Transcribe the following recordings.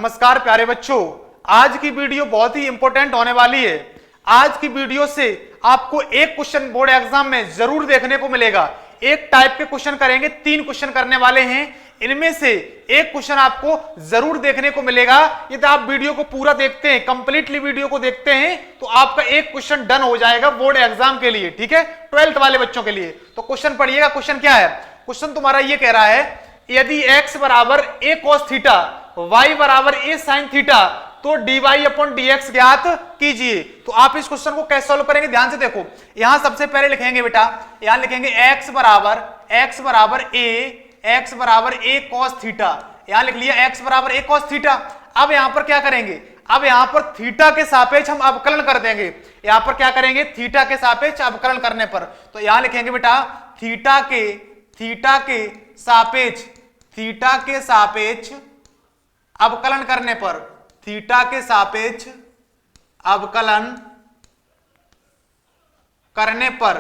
नमस्कार प्यारे बच्चों, आज की वीडियो बहुत ही इंपॉर्टेंट होने वाली है। आज की वीडियो से आपको एक क्वेश्चन बोर्ड एग्जाम में जरूर देखने को मिलेगा। एक टाइप के क्वेश्चन करेंगे, 3 क्वेश्चन करने वाले हैं। इनमें से एक क्वेश्चन आपको जरूर देखने को मिलेगा। यदि आप वीडियो को पूरा देखते हैं, कंप्लीटली वीडियो को देखते हैं, तो आपका एक क्वेश्चन डन हो जाएगा बोर्ड एग्जाम के लिए, ठीक है, 12th वाले बच्चों के लिए। तो क्वेश्चन पढ़िएगा। क्वेश्चन क्या है? क्वेश्चन तुम्हारा ये कह रहा है, यदि x बराबर a cos थीटा, y बराबर a sin थीटा, तो dy अपॉन dx ज्ञात कीजिए। तो आप इस क्वेश्चन को कैसे सॉल्व करेंगे, ध्यान से देखो। यहां सबसे पहले लिखेंगे बेटा, यहां लिखेंगे x बराबर a cos थीटा। यहां लिख लिया x बराबर a cos थीटा। अब यहां पर क्या करेंगे? अब यहां पर थीटा के सापेक्ष हम अवकलन कर देंगे। यहां पर क्या करेंगे? थीटा के सापेक्ष अवकलन करने पर तो यहां लिखेंगे बेटा, थीटा के सापेक्ष अवकलन करने पर, थीटा के सापेक्ष अवकलन करने पर,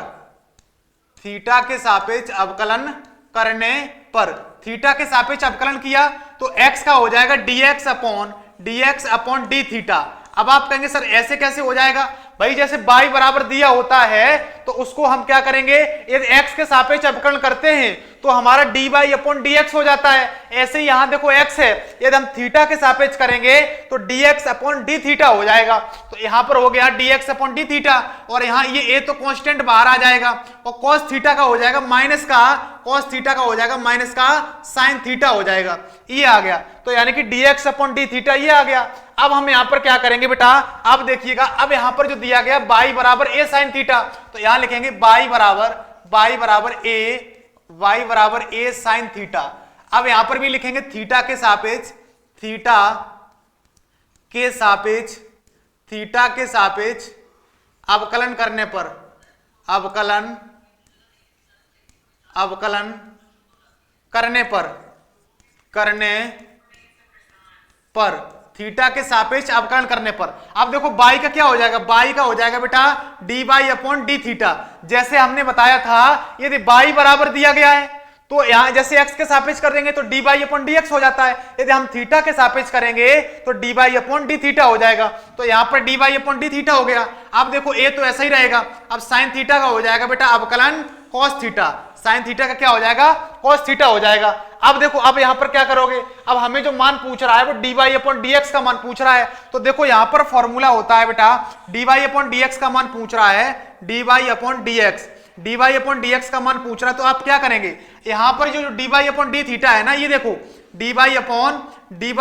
थीटा के सापेक्ष अवकलन करने पर, थीटा के सापेक्ष अवकलन किया तो x का हो जाएगा dx अपॉन डी थीटा। अब आप कहेंगे सर ऐसे कैसे हो जाएगा? भाई जैसे y बराबर दिया होता है तो उसको हम क्या करेंगे, यदि x के सापेक्ष अवकलन करते हैं तो हमारा dy अपॉन dx हो जाता है। ऐसे ही यहां देखो x है, यदि हम थीटा के सापेक्ष करेंगे तो dx अपॉन डी थीटा हो जाएगा। तो यहां पर हो गया dx अपॉन डी थीटा, और यहां ये a तो कांस्टेंट बाहर आ जाएगा, और cos थीटा का हो जाएगा माइनस का, cos थीटा का हो जाएगा माइनस का sin थीटा हो जाएगा। ये आ गया, तो यानी कि dx अपॉन डी थीटा ये आ गया। अब हम यहां पर क्या करेंगे बेटा, अब देखिएगा, अब यहां पर जो दिया गया y बराबर a sin थीटा, तो यहां लिखेंगे y बराबर a sin थीटा। अब यहां पर भी लिखेंगे थीटा के सापेक्ष अवकलन करने पर, अवकलन थीटा के सापेक्ष अवकलन करने पर। अब देखो y का क्या हो जाएगा? y का हो जाएगा बेटा dy अपॉन डी थीटा। जैसे हमने बताया था, यदि y बराबर दिया गया है तो यहां जैसे x के सापेक्ष कर देंगे तो dy अपॉन dx हो जाता है। यदि हम थीटा के सापेक्ष करेंगे तो dy अपॉन डी थीटा हो जाएगा। तो यहां पर dy अपॉन डी थीटा हो गया। अब देखो a तो ऐसा ही रहेगा। अब sin थीटा का हो जाएगा बेटा अवकलन cos थीटा, sin थीटा का क्या हो जाएगा? cos थीटा हो जाएगा। अब देखो, अब यहां पर क्या करोगे? अब हमें जो मान पूछ रहा है वो dy अपॉन dx का मान पूछ रहा है। तो देखो यहां पर फॉर्मूला होता है बेटा, dy अपॉन dx का मान पूछ रहा है, dy अपॉन dx का मान पूछ रहा है। तो आप क्या करेंगे? यहां पर जो dy अपॉन डी थीटा है ना, ये देखो dy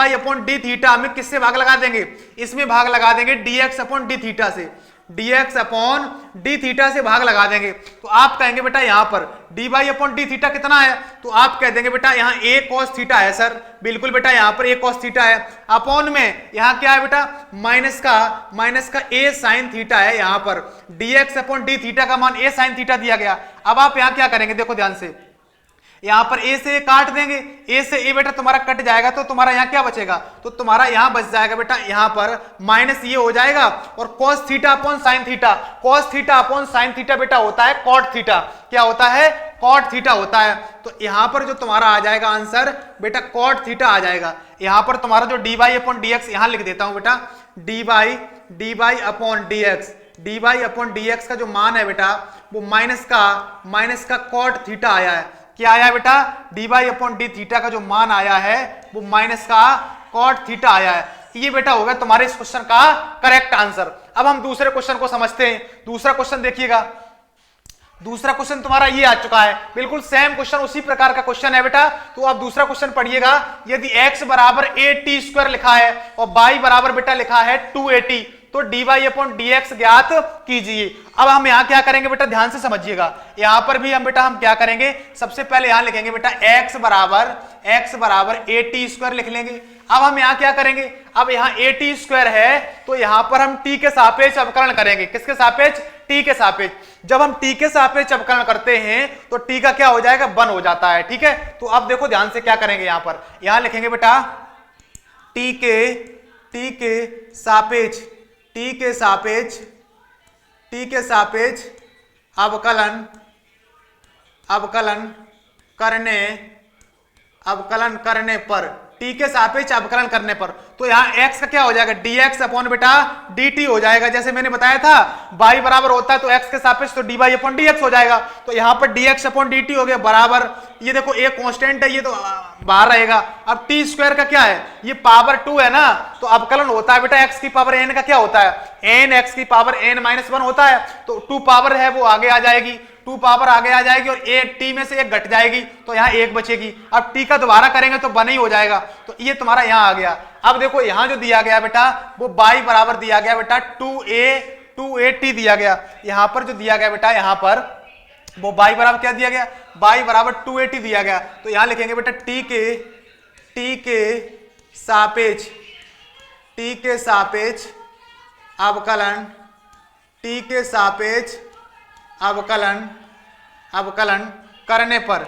अपॉन डी थीटा हमें किससे भाग लगा देंगे? इसमें भाग लगा देंगे dx अपॉन डी थीटा से, dx अपॉन डी थीटा से भाग लगा देंगे। तो आप कहेंगे बेटा यहां पर dy अपॉन डी थीटा कितना है? तो आप कह देंगे बेटा यहां a cos थीटा है। सर बिल्कुल बेटा, यहां पर a cos थीटा है, अपॉन में यहां क्या है बेटा? माइनस का a sin थीटा है। यहां पर dx अपॉन डी थीटा का मान a sin थीटा दिया गया। अब आप यहां क्या करेंगे? देखो ध्यान से, यहां पर a से a काट देंगे, a से a बेटा तुम्हारा कट जाएगा, तो तुम्हारा यहां क्या बचेगा? तो तुम्हारा यहां बच जाएगा बेटा, यहां पर माइनस ये हो जाएगा, और cos theta upon sin theta, cos theta upon sin theta बेटा होता है cot थीटा। क्या होता है? cot थीटा होता है। तो यहां पर जो तुम्हारा आ जाएगा आंसर बेटा cot थीटा आ जाएगा। यहां पर तुम्हारा जो dy अपॉन dx, यहां लिख देता हूं बेटा, dy अपॉन dx का जो मान है बेटा वो माइनस का cot थीटा आया है। क्या आया है बेटा? dy अपॉन डी थीटा का जो मान आया है वो माइनस का cot थीटा आया है। ये बेटा होगा तुम्हारे इस क्वेश्चन का करेक्ट आंसर। अब हम दूसरे क्वेश्चन को समझते हैं। दूसरा क्वेश्चन देखिएगा, दूसरा क्वेश्चन तुम्हारा ये आ चुका है, बिल्कुल सेम क्वेश्चन, उसी प्रकार का क्वेश्चन है बेटा। तो आप दूसरा क्वेश्चन पढ़िएगा, यदि x बराबर a² लिखा है और y बराबर बेटा लिखा है 2at, तो dy अपॉन dx ज्ञात कीजिए। अब हम यहां क्या करेंगे बेटा, ध्यान से समझिएगा। यहां पर भी हम क्या करेंगे? सबसे पहले यहां लिखेंगे बेटा x बराबर at² लिख लेंगे। अब हम यहां क्या करेंगे? अब यहां at² है तो यहां पर हम t के सापेक्ष अवकलन करेंगे। किसके सापेक्ष? t के सापेक्ष। जब हम t के सापेक्ष अवकलन करते हैं तो t का क्या हो जाएगा? 1 हो जाता है, ठीक है। तो अब देखो ध्यान से क्या करेंगे, यहां पर यहां लिखेंगे बेटा t के सापेक्ष अवकलन करने पर, t के सापेक्ष अवकलन करने पर। तो यहाँ x का क्या हो जाएगा dx अपॉन बेटा dt हो जाएगा। जैसे मैंने बताया था y बराबर होता है तो x के सापेक्ष तो dy अपॉन dx हो जाएगा, तो यहाँ पर dx अपॉन dt हो गया बराबर, ये देखो एक कांस्टेंट है ये तो बाहर रहेगा। अब t स्क्वायर का क्या है, ये पावर 2 है ना, तो अवकलन होता है बेटा x की पावर n का क्या होता है n x की पावर n-1 होता है, तो 2 पावर है वो आगे आ जाएगी, 2 पावर आगे आ जाएगी और एक टी में से एक घट जाएगी तो यहाँ एक बचेगी। अब टी का दोबारा करेंगे तो 1 ही हो जाएगा, तो ये तुम्हारा यहाँ आ गया। अब देखो यहाँ जो दिया गया बेटा वो y बराबर दिया गया बेटा 2a t दिया गया। यहाँ पर जो दिया गया बेटा यहाँ पर वो y बराबर क्या दिया गया, y बराबर 2a t दिया गया। तो यहाँ लिखेंगे बेटा t के सापेक्ष अवकलन, t के सापेक्ष अवकलन करने पर,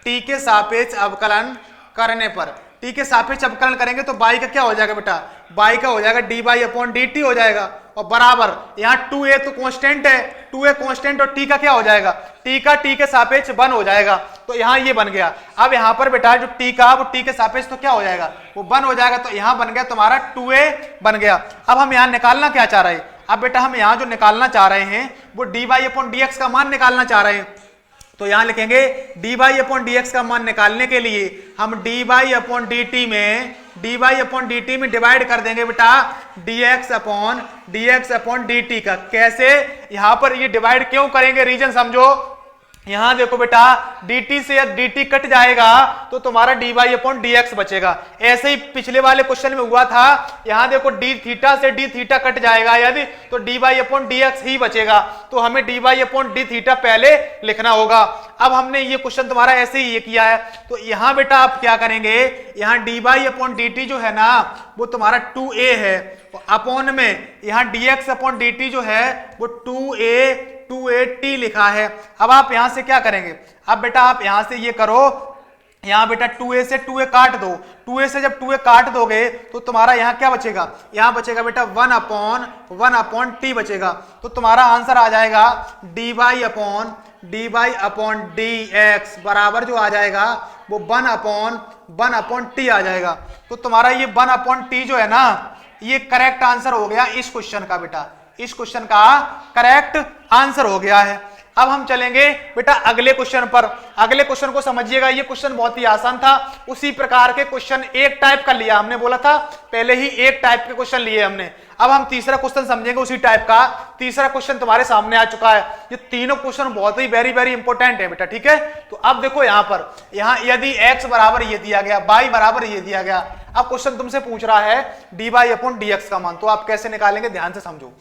t के सापेक्ष अवकलन करने पर, t के सापेक्ष अवकलन करेंगे तो y का क्या हो जाएगा बेटा, y का हो जाएगा dy अपॉन dt हो जाएगा और बराबर यहाँ 2a तो कांस्टेंट है, 2a कांस्टेंट और t का क्या हो जाएगा, t का t के सापेक्ष 1 हो जाएगा, तो यहाँ ये बन गया। अब यहाँ पर बेटा जो t का वो t के सापेक्ष तो क्या हो जाएगा वो 1 हो जाएगा, तो यहाँ बन गया तुम्हारा 2a बन गया। अब हम यहाँ निकालना क्या चाह रहे हैं, अब बेटा हम यहाँ जो निकालना चाह रहे हैं वो dy अपॉन dx का मान निकालना चाह रहे हैं, तो यहाँ लिखेंगे dy अपॉन dx का मान निकालने के लिए हम dy अपॉन dt में डिवाइड कर देंगे बेटा dx अपॉन dt का। कैसे, यहाँ पर ये डिवाइड क्यों करेंगे, रीजन समझो। यहाँ देखो बेटा dt से dt कट जाएगा तो तुम्हारा dy अपॉन dx बचेगा। ऐसे ही पिछले वाले क्वेश्चन में हुआ था, यहाँ देखो d थीटा से d थीटा कट जाएगा यदि तो dy अपॉन dx ही बचेगा, तो हमें dy अपॉन d थीटा पहले लिखना होगा। अब हमने ये क्वेश्चन तुम्हारा ऐसे ही ये किया है, तो यहाँ बेटा आप क्या करेंगे, यहाँ dy अपॉन dt जो है ना वो तुम्हारा 2a है, अपॉन में यहाँ dx अपॉन dt जो है वो 2a t लिखा है। अब आप यहां से क्या करेंगे, अब बेटा आप यहां से ये करो, यहाँ बेटा 2a से 2a काट दो, 2a से जब 2a काट दोगे तो तुम्हारा यहाँ क्या बचेगा, यहाँ बचेगा बेटा 1 अपॉन t बचेगा, तो तुम्हारा आंसर आ जाएगा dy अपॉन dx बराबर जो आ जाएगा वो 1 अपॉन t आ जाएगा। तो तुम्हारा ये 1 अपॉन t जो है ना ये करेक्ट आंसर हो गया इस क्वेश्चन का बेटा, इस क्वेश्चन का करेक्ट आंसर हो गया है। अब हम चलेंगे बेटा अगले क्वेश्चन पर। अगले क्वेश्चन को समझिएगा, ये क्वेश्चन बहुत ही आसान था, उसी प्रकार के क्वेश्चन एक टाइप का लिया हमने, बोला था पहले ही एक टाइप के क्वेश्चन लिए हमने। अब हम तीसरा क्वेश्चन समझेंगे उसी टाइप का। तीसरा क्वेश्चन तुम्हारे सामने आ चुका है। ये तीनों क्वेश्चन बहुत ही वेरी इंपॉर्टेंट है बेटा, ठीक है। तो अब देखो यहाँ पर, यहाँ यदि x बराबर ये दिया गया, y बराबर ये दिया गया, अब क्वेश्चन तुमसे पूछ रहा है dy अपॉन dx का मान, तो आप कैसे निकालेंगे ध्यान से समझो।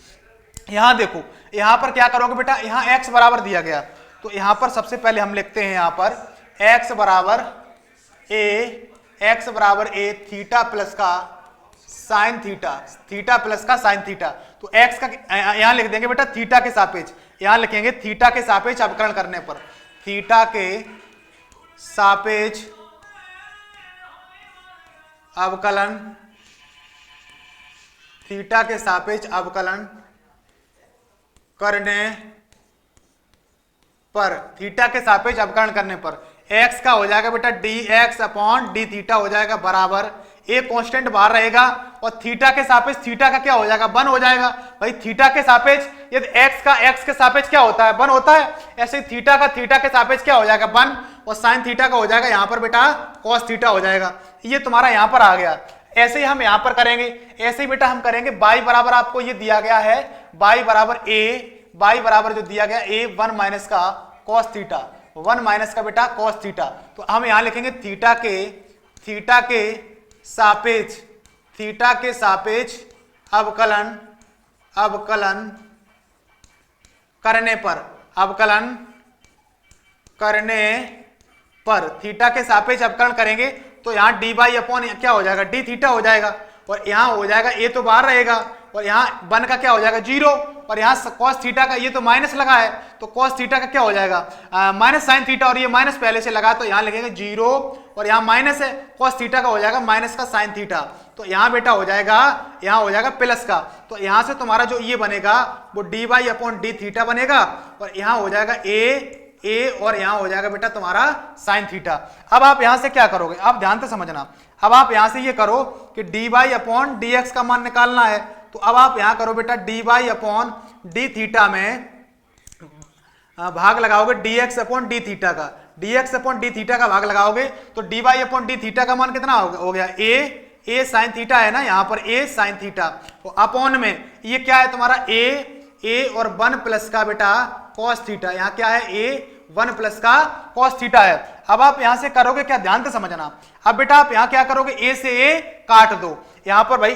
यहां देखो, यहां पर क्या करोगे बेटा, यहां x बराबर दिया गया, तो यहां पर सबसे पहले हम लिखते हैं यहां पर x बराबर a थीटा प्लस का साइन थीटा, थीटा प्लस का साइन थीटा। तो x का यहां लिख देंगे बेटा थीटा के सापेक्ष, यहां लिखेंगे थीटा के सापेक्ष अवकलन करने पर, थीटा के सापेक्ष अवकलन, थीटा के सापेक्ष अवकलन करने पर, थीटा के सापेक्ष अवकलन करने पर x का हो जाएगा बेटा dx अपॉन d थीटा हो जाएगा बराबर, एक कांस्टेंट बाहर रहेगा और थीटा के सापेक्ष थीटा का क्या हो जाएगा 1 हो जाएगा। भाई थीटा के सापेक्ष यदि x का x के सापेक्ष क्या होता है 1 होता है, ऐसे ही थीटा का थीटा के सापेक्ष क्या हो जाएगा 1 और साइन थीटा का हो जाएगा यहाँ पर बेटा cos थीटा हो जाएगा। ये तुम्हारा यहाँ पर आ गया। ऐसे ही हम यहाँ पर करेंगे, ऐसे ही बेटा हम करेंगे y बराबर, आपको ये दिया गया है y बराबर y बराबर जो दिया गया a 1 माइनस का cos थीटा, 1 माइनस का बेटा cos थीटा। तो हम यहाँ लिखेंगे थीटा के सापेक्ष अवकलन करने पर, थीटा के सापेक्ष अवकलन करेंगे तो यहाँ dy अपॉन क्या हो जाएगा d थीटा हो जाएगा, और यहाँ हो जाएगा a तो बाहर रहेगा और यहाँ 1 का क्या हो जाएगा 0, और यहाँ cos थीटा का ये तो माइनस लगा है तो cos थीटा का क्या हो जाएगा माइनस साइन थीटा, और ये माइनस पहले से लगा तो यहाँ लिखेंगे 0 और यहाँ माइनस है, cos थीटा का हो जाएगा माइनस का साइन थीटा। तो यहाँ बेटा हो जाएगा, यहाँ हो जाएगा प्लस का, तो यहाँ से तुम्हारा जो ये बनेगा वो dy अपॉन d थीटा बनेगा, और यहाँ हो जाएगा a ए और यहां हो जाएगा बेटा तुम्हारा साइन थीटा। अब आप यहां से क्या करोगे, आप ध्यान से समझना। अब आप यहां से ये करो कि d y upon d x का मान निकालना है। तो अब आप यहां करो बेटा d y upon d theta में भाग लगाओगे d x upon d theta का, d x upon d theta का भाग लगाओगे तो d y upon d theta का मान कितना हो गया, ए साइन थीटा है ना, यहां पर ए साइन थीटा। तो अपॉन में ये क्या है तुम्हारा ए और 1 प्लस का बेटा कॉस थीटा, यहाँ क्या है ए 1 प्लस का कॉस थीटा है। अब आप यहां से करोगे क्या, ध्यान से समझना। अब बेटा आप यहां क्या करोगे, ए से ए काट दो, यहां पर भाई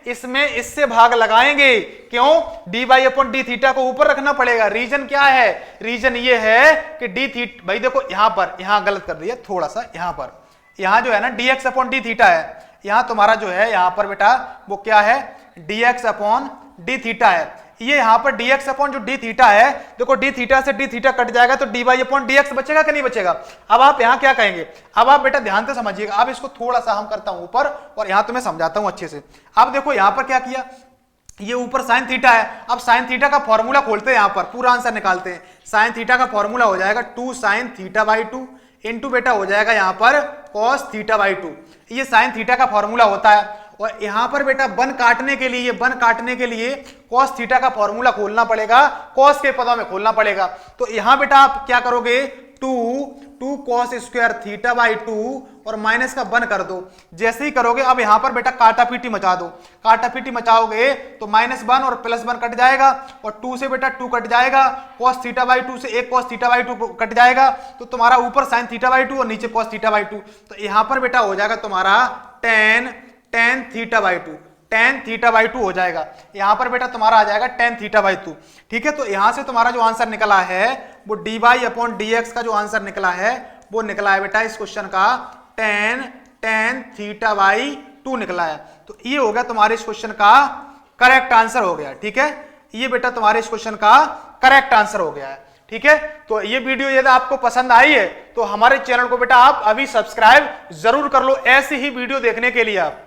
इसमें इससे भाग लगाएंगे, क्यों, d y upon d theta को ऊपर रखना पड़ेगा। रीजन क्या है, रीजन ये है कि डी थीटा, भाई देखो यहां गलत कर दिया थोड़ा सा, यहां जो है ना D x upon d theta है, यहां तुम्हारा जो है यहां पर बेटा वो क्या है, D x upon d theta है। ये यहां पर dx अपॉन जो d थीटा है, देखो d थीटा से d थीटा कट जाएगा तो dy अपॉन dx बचेगा कि नहीं बचेगा। अब आप यहां क्या कहेंगे, अब आप बेटा ध्यान से समझिएगा। अब इसको थोड़ा सा हम करता हूं ऊपर और यहां तुम्हें समझाता हूं अच्छे से। अब देखो यहां पर क्या किया, ये ऊपर साइन थीटा है। अब साइन थीटा का फॉर्मूला खोलते हैं, यहां पर पूरा आंसर निकालते हैं। साइन थीटा का फॉर्मूला हो जाएगा 2 साइन थीटा बाई 2 इंटू बेटा हो जाएगा यहां पर कॉस थीटा बाई 2। ये साइन थीटा का फॉर्मूला होता है। और यहां पर बेटा बन काटने के लिए कॉस थीटा का फॉर्मूला खोलना पड़ेगा, कॉस के पदों में खोलना पड़ेगा। तो यहां बेटा आप क्या करोगे, 2 कॉस स्क्वायर थीटा बाई 2 और माइनस का बन कर दो। जैसे ही करोगे अब यहां पर बेटा काटापीटी मचा दो, काटापीटी मचाओगे तो -1 और +1 कट जाएगा और 2 से बेटा 2 कट जाएगा, कॉस थीटा बाई 2 से एक कॉस थीटा बाई 2 कट जाएगा, तो तुम्हारा ऊपर साइन थीटा बाई 2 और नीचे कॉस थीटा बाई 2। तो यहां पर बेटा हो जाएगा तुम्हारा tan theta by 2, tan theta by 2 हो जाएगा। यहां पर बेटा तुम्हारा आ जाएगा tan थीटा बाई 2। ठीक है, तो यहां से तुम्हारा जो आंसर निकला है वो d y upon d x का जो आंसर निकला है वो निकला है बेटा इस क्वेश्चन का tan थीटा बाई 2 निकला है। तो ये हो गया तुम्हारे इस क्वेश्चन का करेक्ट आंसर हो गया। ठीक है, ये बेटा तुम्हारे इस क्वेश्चन का करेक्ट आंसर हो गया है। ठीक है, तो ये वीडियो यदि आपको पसंद आई है तो हमारे चैनल को बेटा आप अभी सब्सक्राइब जरूर कर लो, ऐसी ही वीडियो देखने के लिए आप।